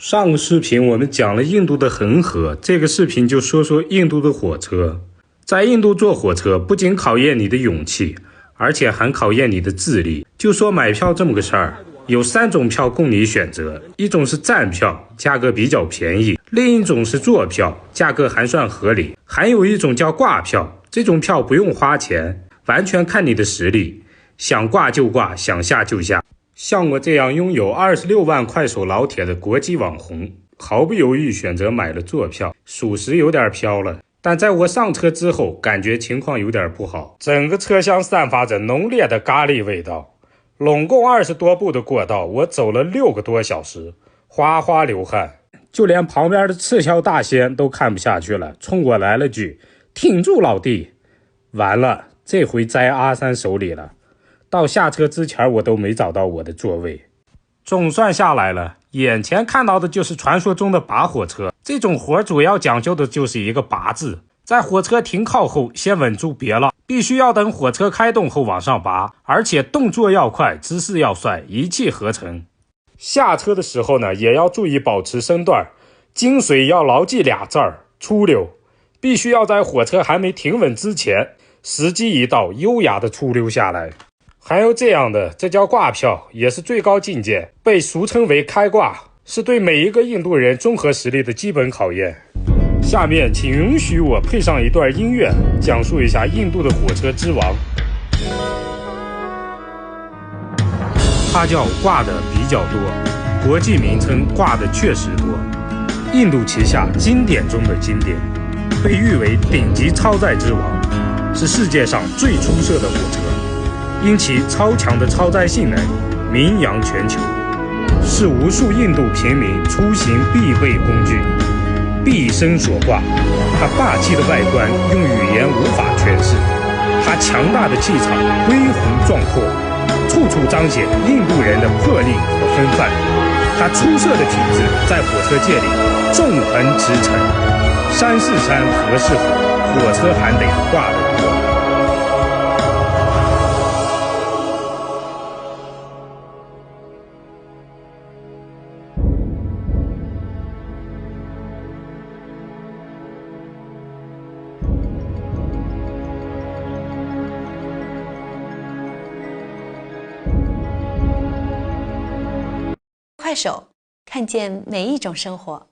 上个视频我们讲了印度的恒河，这个视频就说说印度的火车。在印度坐火车不仅考验你的勇气，而且还考验你的智力。就说买票这么个事儿，有3种票供你选择，一种是站票，价格比较便宜；另一种是坐票，价格还算合理；还有一种叫挂票，这种票不用花钱，完全看你的实力，想挂就挂，想下就下。像我这样拥有26万快手老铁的国际网红，毫不犹豫选择买了坐票，属实有点飘了。但在我上车之后，感觉情况有点不好，整个车厢散发着浓烈的咖喱味道。拢共20多步的过道，我走了6个多小时，哗哗流汗，就连旁边的赤桥大仙都看不下去了，冲我来了句：“挺住老弟！”完了，这回栽阿三手里了。到下车之前我都没找到我的座位。总算下来了，眼前看到的就是传说中的拔火车。这种活主要讲究的就是一个拔字，在火车停靠后先稳住别了，必须要等火车开动后往上拔，而且动作要快，姿势要帅，一气呵成。下车的时候呢，也要注意保持身段，精髓要牢记俩字儿：出溜。必须要在火车还没停稳之前，时机一到，优雅的出溜下来。还有这样的，这叫挂票，也是最高境界，被俗称为开挂，是对每一个印度人综合实力的基本考验。下面请允许我配上一段音乐，讲述一下印度的火车之王。它叫挂的比较多，国际名称挂的确实多。印度旗下经典中的经典，被誉为顶级超载之王，是世界上最出色的火车。因其超强的超载性能名扬全球，是无数印度平民出行必备工具，毕生所挂。它霸气的外观用语言无法诠释，它强大的气场恢宏壮阔，处处彰显印度人的魄力和风范。它出色的体质在火车界里纵横驰骋，山是山，河是河，火车还得挂得多。快手，看见每一种生活。